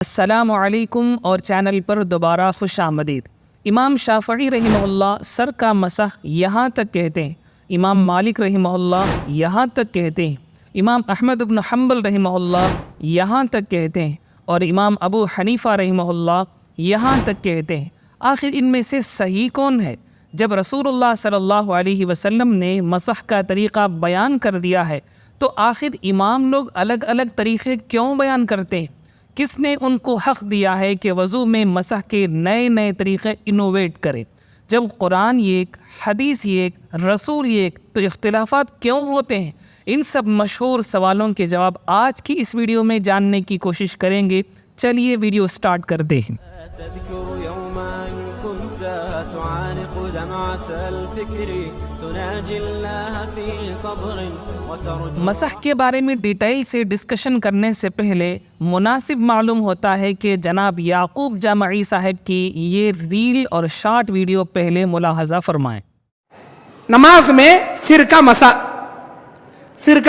السلام علیکم اور چینل پر دوبارہ خوش آمدید۔ امام شافعی رحمہ اللہ سر کا مسح یہاں تک کہتے ہیں، امام مالک رحمہ اللہ یہاں تک کہتے ہیں، امام احمد بن حنبل رحمہ اللہ یہاں تک کہتے ہیں، اور امام ابو حنیفہ رحمہ اللہ یہاں تک کہتے ہیں۔ آخر ان میں سے صحیح کون ہے؟ جب رسول اللہ صلی اللہ علیہ وسلم نے مسح کا طریقہ بیان کر دیا ہے تو آخر امام لوگ الگ الگ طریقے کیوں بیان کرتے ہیں؟ کس نے ان کو حق دیا ہے کہ وضو میں مسح کے نئے نئے طریقے انوویٹ کرے؟ جب قرآن ایک، حدیث ایک، رسول ایک، تو اختلافات کیوں ہوتے ہیں؟ ان سب مشہور سوالوں کے جواب آج کی اس ویڈیو میں جاننے کی کوشش کریں گے۔ چلیے ویڈیو سٹارٹ کرتے ہیں۔ مسح کے بارے میں ڈیٹیل سے ڈسکشن کرنے سے پہلے مناسب معلوم ہوتا ہے کہ جناب یعقوب جامعی صاحب کی یہ ریل اور شارٹ ویڈیو پہلے ملاحظہ فرمائیں۔ نماز میں سر کا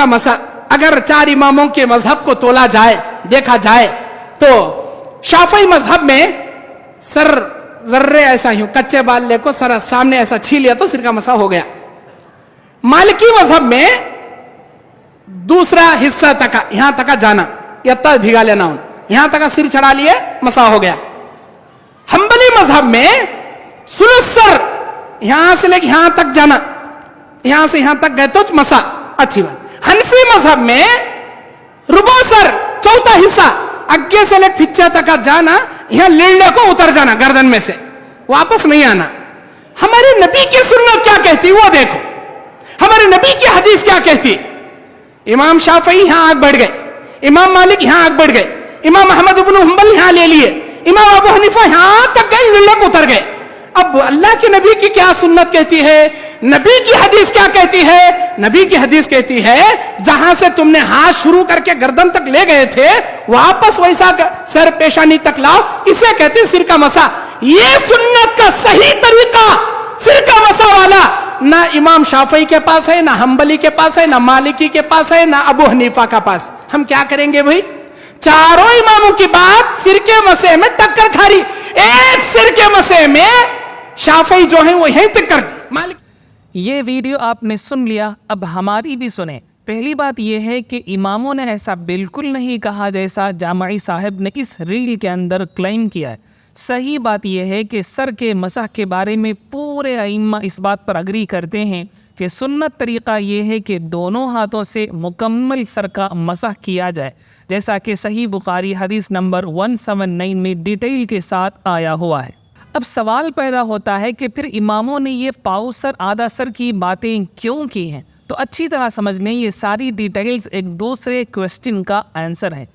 مسح اگر چار اماموں کے مذہب کو تولا جائے، دیکھا جائے تو شافعی مذہب میں سر ذرے ایسا ہی کچے بال لے کو سر سامنے ایسا چھین لیا تو سر کا مسح ہو گیا۔ مالکی مذہب میں دوسرا حصہ تک یہاں تک جانا، یتا بھگا لینا، یہاں تک سر چڑھا لیے مسح ہو گیا۔ حنبلی مذہب میں ثلث سر یہاں سے لے کے یہاں تک جانا، یہاں سے یہاں تک گئے تو مسح، اچھی بات۔ حنفی مذہب میں ربع سر چوتھا حصہ اگے سے لے پچھے تک جانا، یہاں لیڑے کو اتر جانا گردن میں سے، واپس نہیں آنا۔ ہمارے نبی کی سنت کیا کہتی وہ دیکھو، ہمارے نبی کی حدیث کیا کہتی۔ امام شافعی یہاں آگ بڑھ گئے، امام مالک یہاں آگ بڑھ گئے، امام احمد بن حنبل یہاں لے لیے، امام ابو حنیفہ یہاں تک گئے، لیڑے کو اتر گئے۔ اب اللہ کے نبی کی کیا سنت کہتی ہے، نبی کی حدیث کیا کہتی ہے؟ نبی کی حدیث کہتی ہے جہاں سے تم نے ہاتھ شروع کر کے گردن تک لے گئے تھے واپس ویسا سر پیشانی تک لاؤ، اسے کہتے ہیں سر کا مسح۔ یہ سنت کا صحیح طریقہ سر کا مسح والا نہ امام شافعی کے پاس ہے، نہ حنبلی کے پاس ہے، نہ مالکی کے پاس ہے، نہ ابو حنیفہ کا پاس۔ ہم کیا کریں گے بھائی؟ چاروں اماموں کی بات سر کے مسح میں ٹکر کھا رہی، ایک سر کے مسح میں شافعی جو ہیں وہ یہیں تک کر دی۔ یہ ویڈیو آپ نے سن لیا، اب ہماری بھی سنیں۔ پہلی بات یہ ہے کہ اماموں نے ایسا بالکل نہیں کہا جیسا جامعی صاحب نے اس ریل کے اندر کلیم کیا ہے۔ صحیح بات یہ ہے کہ سر کے مسح کے بارے میں پورے ائمہ اس بات پر اگری کرتے ہیں کہ سنت طریقہ یہ ہے کہ دونوں ہاتھوں سے مکمل سر کا مسح کیا جائے، جیسا کہ صحیح بخاری حدیث نمبر 179 میں ڈیٹیل کے ساتھ آیا ہوا ہے۔ اب سوال پیدا ہوتا ہے کہ پھر اماموں نے یہ پاؤ سر آدھا سر کی باتیں کیوں کی ہیں؟ تو اچھی طرح سمجھ لیں، یہ ساری ڈیٹیلز ایک دوسرے کویسچن کا آنسر ہے۔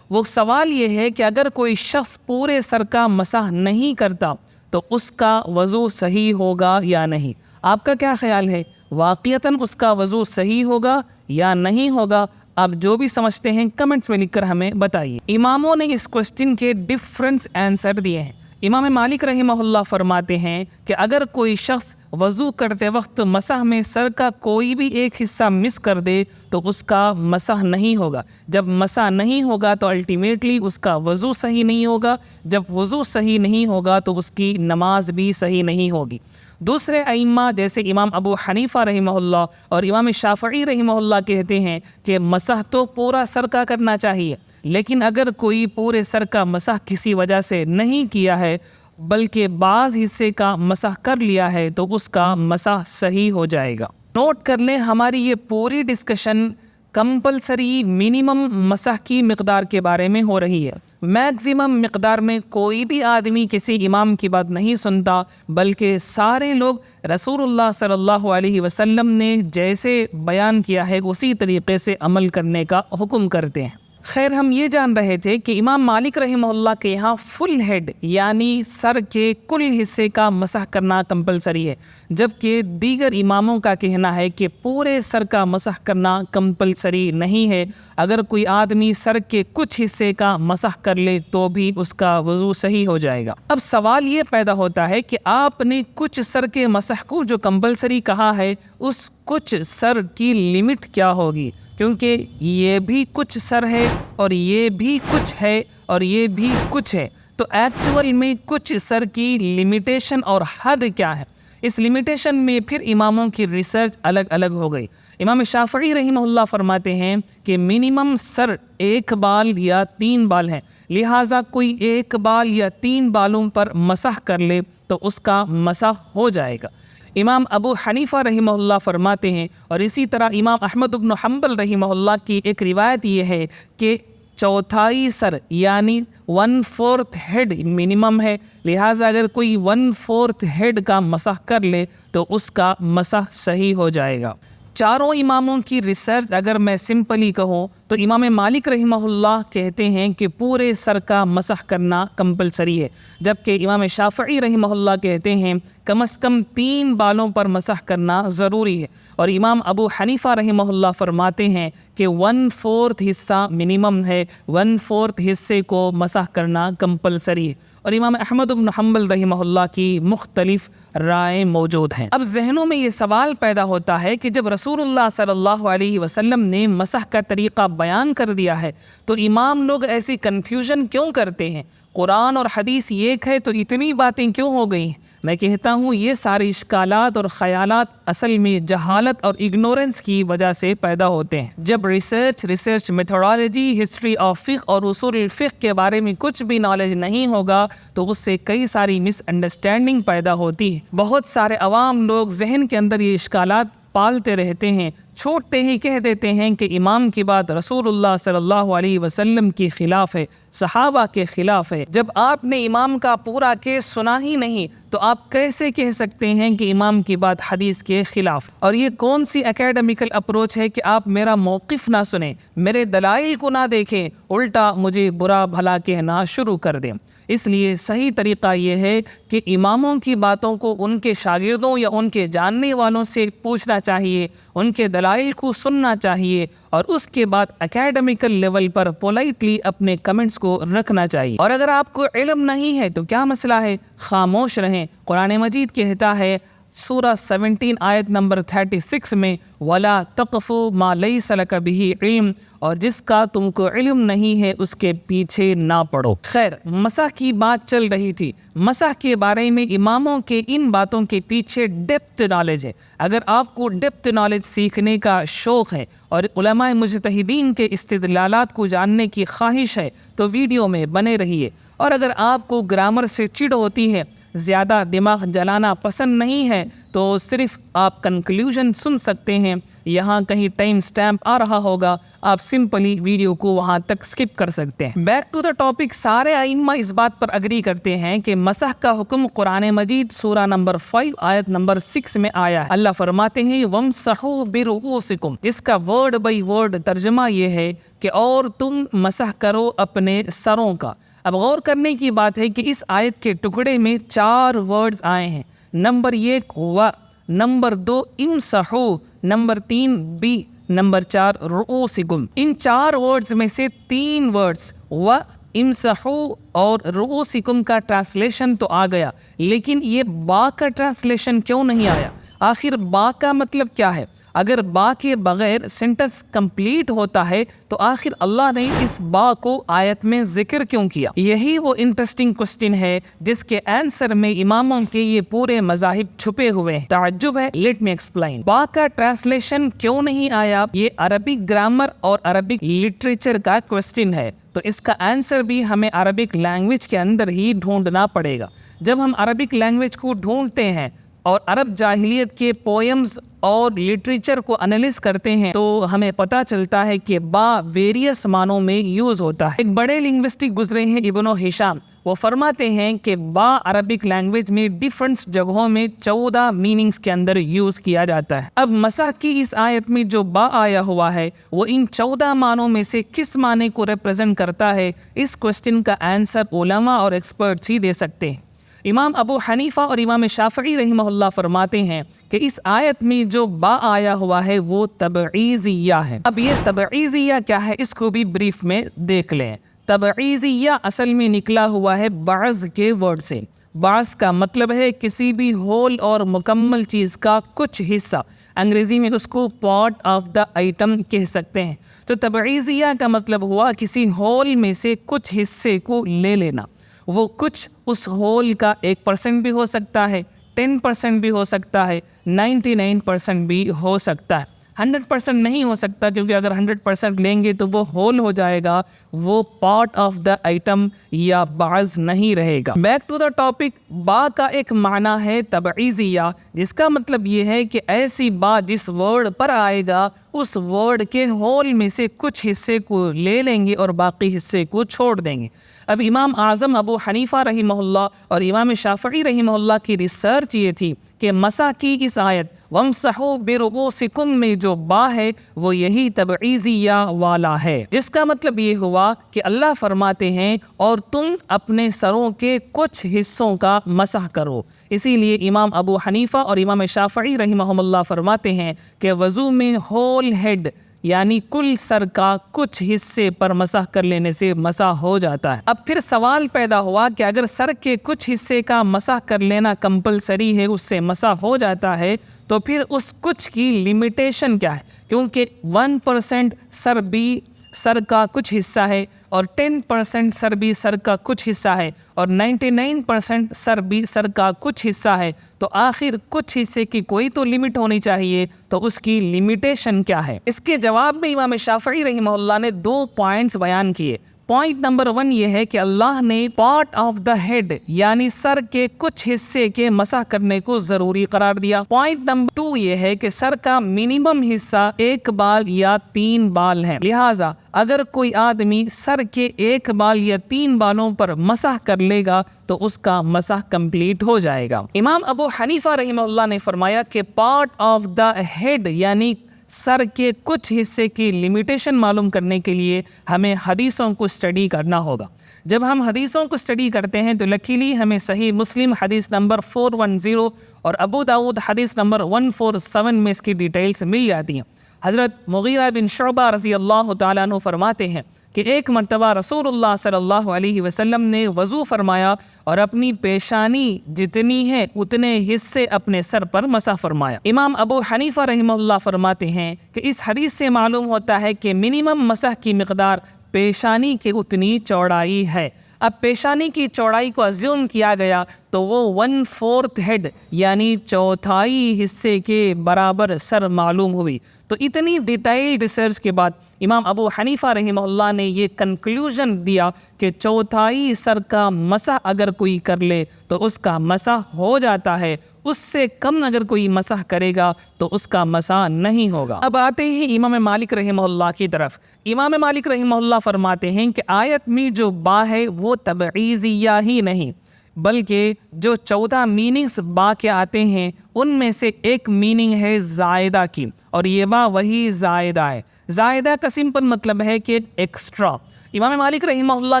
وہ سوال یہ ہے کہ اگر کوئی شخص پورے سر کا مسح نہیں کرتا تو اس کا وضو صحیح ہوگا یا نہیں؟ آپ کا کیا خیال ہے؟ واقعتاً اس کا وضو صحیح ہوگا یا نہیں ہوگا؟ آپ جو بھی سمجھتے ہیں کمنٹس میں لکھ کر ہمیں بتائیے۔ اماموں نے اس کویسچن کے ڈفرنس آنسر دیے ہیں۔ امام مالک رحمہ اللہ فرماتے ہیں کہ اگر کوئی شخص وضو کرتے وقت مسح میں سر کا کوئی بھی ایک حصہ مس کر دے تو اس کا مسح نہیں ہوگا۔ جب مسح نہیں ہوگا تو الٹیمیٹلی اس کا وضو صحیح نہیں ہوگا، جب وضو صحیح نہیں ہوگا تو اس کی نماز بھی صحیح نہیں ہوگی۔ دوسرے ائمہ جیسے امام ابو حنیفہ رحمہ اللہ اور امام شافعی رحمہ اللہ کہتے ہیں کہ مسح تو پورا سر کا کرنا چاہیے، لیکن اگر کوئی پورے سر کا مسح کسی وجہ سے نہیں کیا ہے بلکہ بعض حصے کا مسح کر لیا ہے تو اس کا مسح صحیح ہو جائے گا۔ نوٹ کر لیں، ہماری یہ پوری ڈسکشن کمپلسری منیمم مسح کی مقدار کے بارے میں ہو رہی ہے۔ میکزیمم مقدار میں کوئی بھی آدمی کسی امام کی بات نہیں سنتا، بلکہ سارے لوگ رسول اللہ صلی اللہ علیہ وسلم نے جیسے بیان کیا ہے اسی طریقے سے عمل کرنے کا حکم کرتے ہیں۔ خیر، ہم یہ جان رہے تھے کہ امام مالک رحمہ اللہ کے یہاں فل ہیڈ یعنی سر کے کل حصے کا مسح کرنا کمپلسری ہے، جبکہ دیگر اماموں کا کہنا ہے کہ پورے سر کا مسح کرنا کمپلسری نہیں ہے۔ اگر کوئی آدمی سر کے کچھ حصے کا مسح کر لے تو بھی اس کا وضو صحیح ہو جائے گا۔ اب سوال یہ پیدا ہوتا ہے کہ آپ نے کچھ سر کے مسح کو جو کمپلسری کہا ہے، اس کچھ سر کی لمٹ کیا ہوگی؟ کیونکہ یہ بھی کچھ سر ہے اور یہ بھی کچھ ہے اور یہ بھی کچھ ہے، تو ایکچول میں کچھ سر کی لمیٹیشن اور حد کیا ہے؟ اس لمیٹیشن میں پھر اماموں کی ریسرچ الگ الگ ہو گئی۔ امام شافعی رحمہ اللہ فرماتے ہیں کہ منیمم سر 1 بال یا 3 بال ہے، لہٰذا کوئی 1 بال یا 3 بالوں پر مسح کر لے تو اس کا مسح ہو جائے گا۔ امام ابو حنیفہ رحمہ اللہ فرماتے ہیں، اور اسی طرح امام احمد بن حنبل رحمہ اللہ کی ایک روایت یہ ہے کہ 1/4 سر یعنی 1/4 ہیڈ منیمم ہے، لہٰذا اگر کوئی 1/4 ہیڈ کا مسح کر لے تو اس کا مسح صحیح ہو جائے گا۔ چاروں اماموں کی ریسرچ اگر میں سمپلی کہوں تو امام مالک رحمہ اللہ کہتے ہیں کہ پورے سر کا مسح کرنا کمپلسری ہے، جبکہ امام شافعی رحمہ اللہ کہتے ہیں کم از کم 3 بالوں پر مسح کرنا ضروری ہے، اور امام ابو حنیفہ رحمہ اللہ فرماتے ہیں کہ 1/4 حصہ منیمم ہے، 1/4 حصے کو مسح کرنا کمپلسری ہے، اور امام احمد بن حنبل رحمہ اللہ کی مختلف رائے موجود ہیں۔ اب ذہنوں میں یہ سوال پیدا ہوتا ہے کہ جب رسول اللہ صلی اللہ علیہ وسلم نے مسح کا طریقہ بیان کر دیا ہے تو امام لوگ ایسی کنفیوژن کیوں کرتے ہیں؟ قرآن اور حدیث ایک ہے تو اتنی باتیں کیوں ہو گئی ہیں؟ میں کہتا ہوں یہ سارے اشکالات اور خیالات اصل میں جہالت اور اگنورنس کی وجہ سے پیدا ہوتے ہیں۔ جب ریسرچ میتھڈالوجی، ہسٹری آف فقہ اور اصول الفقہ کے بارے میں کچھ بھی نالج نہیں ہوگا تو اس سے کئی ساری مس انڈرسٹینڈنگ پیدا ہوتی ہے۔ بہت سارے عوام لوگ ذہن کے اندر یہ اشکالات پالتے رہتے ہیں، چھوٹتے ہی کہہ دیتے ہیں کہ امام کی بات رسول اللہ صلی اللہ علیہ وسلم کے خلاف ہے، صحابہ کے خلاف ہے۔ جب آپ نے امام کا پورا کیس سنا ہی نہیں تو آپ کیسے کہہ سکتے ہیں کہ امام کی بات حدیث کے خلاف؟ اور یہ کون سی اکیڈمیکل اپروچ ہے کہ آپ میرا موقف نہ سنیں، میرے دلائل کو نہ دیکھیں، الٹا مجھے برا بھلا کہنا شروع کر دیں؟ اس لیے صحیح طریقہ یہ ہے کہ اماموں کی باتوں کو ان کے شاگردوں یا ان کے جاننے والوں سے پوچھنا چاہیے، ان کے دلائل کو سننا چاہیے، اور اس کے بعد اکیڈمیکل لیول پر پولائٹلی اپنے کمنٹس کو رکھنا چاہیے۔ اور اگر آپ کو علم نہیں ہے تو کیا مسئلہ ہے؟ خاموش رہیں۔ قرآن مجید کہتا ہے سورہ 17 آیت نمبر 36 میں وَلَا تَقْفُ مَا لَيْسَ لَكَ بِهِ علم، اور جس کا تم کو علم نہیں ہے اس کے پیچھے نہ پڑو۔ خیر، مسح کی بات چل رہی تھی۔ مسح کے بارے میں اماموں کے ان باتوں کے پیچھے ڈیپتھ نالج ہے۔ اگر آپ کو ڈیپتھ نالج سیکھنے کا شوق ہے اور علماء مجتہدین کے استدلالات کو جاننے کی خواہش ہے تو ویڈیو میں بنے رہیے، اور اگر آپ کو گرامر سے چڑ ہوتی ہے، زیادہ دماغ جلانا پسند نہیں ہے تو صرف آپ کنکلیوژن سن سکتے ہیں، یہاں کہیں ٹائم سٹیمپ آ رہا ہوگا، آپ سمپلی ویڈیو کو وہاں تک سکپ کر سکتے ہیں۔ بیک ٹو دا ٹاپک، سارے ائمہ اس بات پر اگری کرتے ہیں کہ مسح کا حکم قرآن مجید سورہ نمبر 5 آیت نمبر 6 میں آیا ہے۔ اللہ فرماتے ہیں وَامْسَحُوا بِرُؤُوسِكُمْ، جس کا ورڈ بائی ورڈ ترجمہ یہ ہے کہ اور تم مسح کرو اپنے سروں کا۔ اب غور کرنے کی بات ہے کہ اس آیت کے ٹکڑے میں 4 ورڈز آئے ہیں۔ نمبر 1 و، نمبر 2 امسحو، نمبر 3 بی، نمبر 4 رؤوسکم۔ ان 4 ورڈز میں سے 3 ورڈز و، امسحو اور رؤوسکم کا ٹرانسلیشن تو آ گیا، لیکن یہ با کا ٹرانسلیشن کیوں نہیں آیا؟ آخر با کا مطلب کیا ہے؟ اگر با کے بغیر سینٹنس کمپلیٹ ہوتا ہے تو آخر اللہ نے اس با کو آیت میں ذکر کیوں کیا؟ یہی وہ انٹرسٹنگ کوسچن ہے جس کے آنسر میں اماموں کے یہ پورے مذاہب چھپے ہوئے ہیں۔ تعجب ہے؟ Let me explain. با کا ٹرانسلیشن کیوں نہیں آیا؟ یہ عربک گرامر اور عربک لٹریچر کا کوسچن ہے، تو اس کا آنسر بھی ہمیں عربک لینگویج کے اندر ہی ڈھونڈنا پڑے گا۔ جب ہم عربک لینگویج کو ڈھونڈتے ہیں اور عرب جاہلیت کے پوئمز اور لٹریچر کو انالائز کرتے ہیں تو ہمیں پتہ چلتا ہے کہ با ویریس معنوں میں یوز ہوتا ہے۔ ایک بڑے لنگوسٹک گزرے ہیں ابن ہشام، وہ فرماتے ہیں کہ با عربک لینگویج میں ڈیفرنٹ جگہوں میں 14 میننگز کے اندر یوز کیا جاتا ہے۔ اب مسح کی اس آیت میں جو با آیا ہوا ہے وہ ان 14 معنوں میں سے کس معنی کو ریپرزینٹ کرتا ہے؟ اس کوسچن کا آنسر علماء اور ایکسپرٹس ہی دے سکتے ہیں۔ امام ابو حنیفہ اور امام شافعی رحمہ اللہ فرماتے ہیں کہ اس آیت میں جو با آیا ہوا ہے وہ تبعیضیہ ہے۔ اب یہ تبعیضیہ کیا ہے اس کو بھی بریف میں دیکھ لیں۔ تبعیضیہ اصل میں نکلا ہوا ہے بعض کے ورڈ سے۔ بعض کا مطلب ہے کسی بھی ہول اور مکمل چیز کا کچھ حصہ۔ انگریزی میں اس کو پارٹ آف دا آئٹم کہہ سکتے ہیں۔ تو تبعیضیہ کا مطلب ہوا کسی ہول میں سے کچھ حصے کو لے لینا۔ وہ کچھ اس ہول کا 1% بھی ہو سکتا ہے، 10% بھی ہو سکتا ہے، 99% بھی ہو سکتا ہے۔ 100% نہیں ہو سکتا، کیونکہ اگر 100% لیں گے تو وہ ہول ہو جائے گا، وہ پارٹ آف دا آئٹم یا بعض نہیں رہے گا۔ بیک ٹو دا ٹاپک، با کا ایک معنی ہے تبعیضیہ، جس کا مطلب یہ ہے کہ ایسی با جس ورڈ پر آئے گا اس ورڈ کے ہول میں سے کچھ حصے کو لے لیں گے اور باقی حصے کو چھوڑ دیں گے۔ اب امام اعظم ابو حنیفہ رحمہ اللہ اور امام شافعی رحمہ اللہ کی ریسرچ یہ تھی کہ مسح کی اس آیت وَامْسَحُوا بِرُؤُوسِكُم میں جو با ہے وہ یہی تبعیضیہ والا ہے، جس کا مطلب یہ ہوا کہ اللہ فرماتے ہیں اور تم اپنے سروں کے کچھ حصوں کا مسح کرو۔ اسی لیے امام ابو حنیفہ اور امام شافعی رحمہ اللہ فرماتے ہیں کہ وضو میں ہول ہیڈ یعنی کل سر کا کچھ حصے پر مسح کر لینے سے مسح ہو جاتا ہے۔ اب پھر سوال پیدا ہوا کہ اگر سر کے کچھ حصے کا مسح کر لینا کمپلسری ہے، اس سے مسح ہو جاتا ہے، تو پھر اس کچھ کی لمیٹیشن کیا ہے؟ کیونکہ 1% سر بھی سر کا کچھ حصہ ہے اور 10% سر بھی سر کا کچھ حصہ ہے اور 99% سر بھی سر کا کچھ حصہ ہے، تو آخر کچھ حصے کی کوئی تو لمٹ ہونی چاہیے، تو اس کی لمیٹیشن کیا ہے؟ اس کے جواب میں امام شافعی رحمہ اللہ نے 2 پوائنٹس بیان کیے۔ پوائنٹ نمبر 1 یہ ہے کہ اللہ نے پارٹ آف دا ہیڈ یعنی سر کے کچھ حصے کے مسح کرنے کو ضروری قرار دیا۔ پوائنٹ نمبر 2 یہ ہے کہ سر کا منیمم حصہ 1 بال یا 3 بال ہے، لہٰذا اگر کوئی آدمی سر کے 1 بال یا 3 بالوں پر مسح کر لے گا تو اس کا مسح کمپلیٹ ہو جائے گا۔ امام ابو حنیفہ رحمہ اللہ نے فرمایا کہ پارٹ آف دا ہیڈ یعنی سر کے کچھ حصے کی لمیٹیشن معلوم کرنے کے لیے ہمیں حدیثوں کو اسٹڈی کرنا ہوگا۔ جب ہم حدیثوں کو اسٹڈی کرتے ہیں تو لکیلی ہمیں صحیح مسلم حدیث نمبر 410 اور ابو داؤد حدیث نمبر 147 میں اس کی ڈیٹیلز مل جاتی ہیں۔ حضرت مغیرہ بن شعبہ رضی اللہ تعالیٰ عنہ فرماتے ہیں کہ ایک مرتبہ رسول اللہ صلی اللہ علیہ وسلم نے وضو فرمایا اور اپنی پیشانی جتنی ہے اتنے حصے اپنے سر پر مسح فرمایا۔ امام ابو حنیفہ رحمہ اللہ فرماتے ہیں کہ اس حدیث سے معلوم ہوتا ہے کہ منیمم مسح کی مقدار پیشانی کے اتنی چوڑائی ہے۔ اب پیشانی کی چوڑائی کو ازیوم کیا گیا تو وہ 1/4 ہیڈ یعنی چوتھائی حصے کے برابر سر معلوم ہوئی۔ تو اتنی ڈیٹیل ریسرچ کے بعد امام ابو حنیفہ رحمہ اللہ نے یہ کنکلوژن دیا کہ چوتھائی سر کا مسح اگر کوئی کر لے تو اس کا مسح ہو جاتا ہے، اس سے کم اگر کوئی مسح کرے گا تو اس کا مسح نہیں ہوگا۔ اب آتے ہیں امام مالک رحمہ اللہ کی طرف۔ امام مالک رحمہ اللہ فرماتے ہیں کہ آیت میں جو با ہے وہ تبعیضیہ ہی نہیں بلکہ جو 14 میننگز با کے آتے ہیں ان میں سے ایک میننگ ہے زائدہ کی، اور یہ با وہی زائدہ ہے۔ زائدہ کا سمپل مطلب ہے کہ ایکسٹرا۔ امام مالک رحمہ اللہ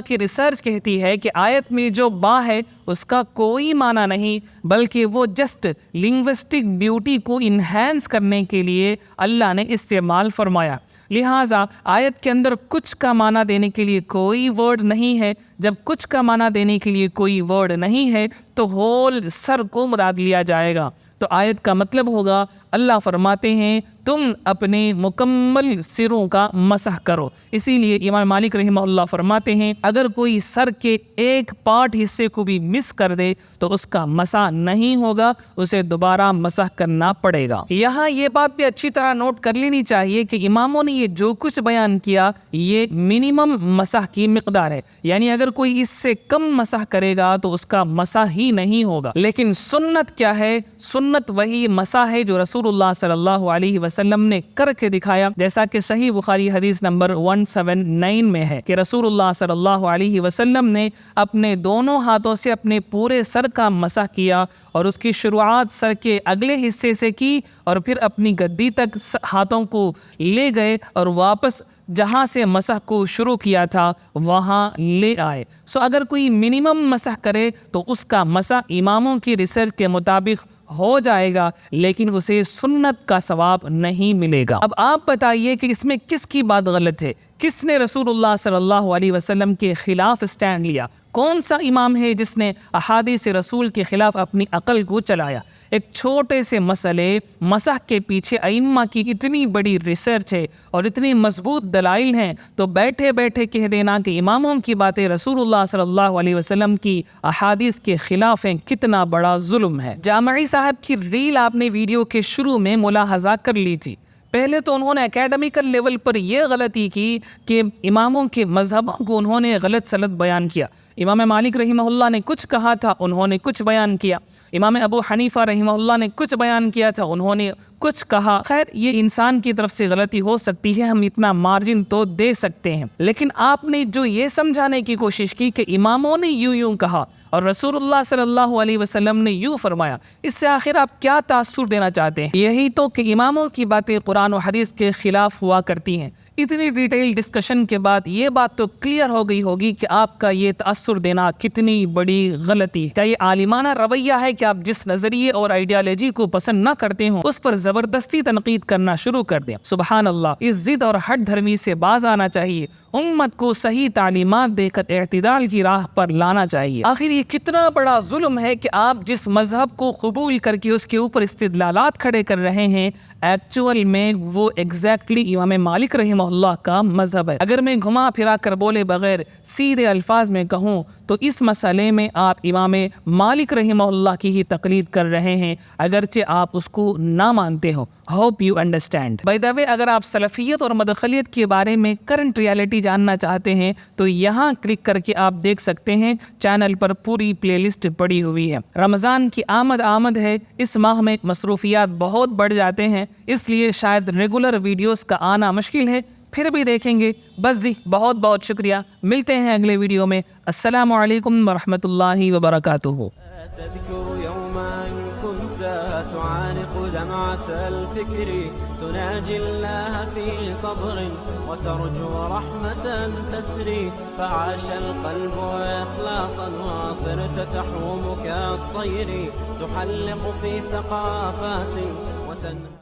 کی ریسرچ کہتی ہے کہ آیت میں جو با ہے اس کا کوئی معنی نہیں بلکہ وہ جسٹ لنگوسٹک بیوٹی کو انہینس کرنے کے لیے اللہ نے استعمال فرمایا، لہٰذا آیت کے اندر کچھ کا معنی دینے کے لیے کوئی ورڈ نہیں ہے۔ جب کچھ کا معنی دینے کے لیے کوئی ورڈ نہیں ہے تو ہول سر کو مراد لیا جائے گا، تو آیت کا مطلب ہوگا اللہ فرماتے ہیں تم اپنے مکمل سروں کا مسح کرو۔ اسی لیے امام مالک رحمہ اللہ فرماتے ہیں اگر کوئی سر کے ایک پارٹ حصے کو بھی مس کر دے تو اس کا مسح نہیں ہوگا، اسے دوبارہ مسح کرنا پڑے گا۔ یہاں یہ بات بھی اچھی طرح نوٹ کر لینی چاہیے کہ اماموں نے یہ جو کچھ بیان کیا یہ منیمم مسح کی مقدار ہے، یعنی اگر کوئی اس سے کم مسح کرے گا تو اس کا مسح ہی نہیں ہوگا۔ لیکن سنت کیا ہے؟ سنت وہی مسح ہے جو رسول اللہ صلی اللہ علیہ وسلم نے کر کے دکھایا، جیسا کہ صحیح بخاری حدیث نمبر 179 میں ہے کہ رسول اللہ صلی اللہ علیہ وسلم نے اپنے دونوں ہاتھوں سے اپنے پورے سر کا مسح کیا اور اس کی شروعات سر کے اگلے حصے سے کی اور پھر اپنی گدی تک ہاتھوں کو لے گئے اور واپس جہاں سے مسح کو شروع کیا تھا وہاں لے آئے۔ اگر کوئی منیمم مسح کرے تو اس کا مسح اماموں کی ریسرچ کے مطابق ہو جائے گا لیکن اسے سنت کا ثواب نہیں ملے گا۔ اب آپ بتائیے کہ اس میں کس کی بات غلط ہے؟ کس نے رسول اللہ صلی اللہ علیہ وسلم کے خلاف سٹینڈ لیا؟ کون سا امام ہے جس نے احادیث رسول کے خلاف اپنی عقل کو چلایا؟ ایک چھوٹے سے مسئلے مسح کے پیچھے ائمہ کی اتنی بڑی ریسرچ ہے اور اتنی مضبوط دلائل ہیں، تو بیٹھے بیٹھے کہہ دینا کہ اماموں کی باتیں رسول اللہ صلی اللہ علیہ وسلم کی احادیث کے خلاف ہیں، کتنا بڑا ظلم ہے۔ جامعی صاحب کی ریل آپ نے ویڈیو کے شروع میں ملاحظہ کر لی تھی۔ پہلے تو انہوں نے اکیڈمیکل لیول پر یہ غلطی کی کہ اماموں کے مذہبوں کو انہوں نے غلط سلط بیان کیا۔ امام مالک رحمہ اللہ نے کچھ کہا تھا، انہوں نے کچھ بیان کیا۔ امام ابو حنیفہ رحمہ اللہ نے کچھ بیان کیا تھا، انہوں نے کچھ کہا۔ خیر، یہ انسان کی طرف سے غلطی ہو سکتی ہے، ہم اتنا مارجن تو دے سکتے ہیں، لیکن آپ نے جو یہ سمجھانے کی کوشش کی کہ اماموں نے یوں کہا اور رسول اللہ صلی اللہ علیہ وسلم نے یوں فرمایا، اس سے آخر آپ کیا تاثر دینا چاہتے ہیں؟ یہی تو کہ اماموں کی باتیں قرآن و حدیث کے خلاف ہوا کرتی ہیں۔ اتنی ڈیٹیل ڈسکشن کے بعد یہ بات تو کلیئر ہو گئی ہوگی کہ آپ کا یہ تاثر دینا کتنی بڑی غلطی ہے۔ کیا یہ عالمانہ رویہ ہے کہ آپ جس نظریے اور آئیڈیالوجی کو پسند نہ کرتے ہوں اس پر زبردستی تنقید کرنا شروع کر دیں؟ سبحان اللہ، اس ضد اور ہٹ دھرمی سے باز آنا چاہیے، امت کو صحیح تعلیمات دے کر اعتدال کی راہ پر لانا چاہیے۔ آخر یہ کتنا بڑا ظلم ہے کہ آپ جس مذہب کو قبول کر کے اس کے اوپر استدلالات کھڑے کر رہے ہیں، ایکچوئل میں وہ ایگزیکٹلی امام مالک رحمہ اللہ کا مذہب ہے۔ اگر میں گھما پھرا کر بولے بغیر سیدھے الفاظ میں کہوں تو اس مسئلے میں آپ امام مالک رحمہ اللہ کی ہی تقلید کر رہے ہیں، اگرچہ آپ اس کو نہ مانتے ہو۔ Hope you understand. By the way, اگر آپ سلفیت اور مدخلیت کے بارے میں کرنٹ ریالٹی جاننا چاہتے ہیں تو یہاں کلک کر کے آپ دیکھ سکتے ہیں، چینل پر پوری پلے لسٹ پڑی ہوئی ہے۔ رمضان کی آمد ہے، اس ماہ میں مصروفیات بہت بڑھ جاتے ہیں، اس لیے شاید ریگولر ویڈیوز کا آنا مشکل ہے، پھر بھی دیکھیں گے۔ بس جی، بہت بہت شکریہ، ملتے ہیں اگلے ویڈیو میں۔ السلام علیکم ورحمۃ اللہ وبرکاتہ۔ تذكر يوما كنت تعانق دمعة الفكر تناجي الله في صبر وترجو رحمة تسري فعاش القلب إخلاصا وصرت تحوم كالطير تحلق في ثقافات وتنهى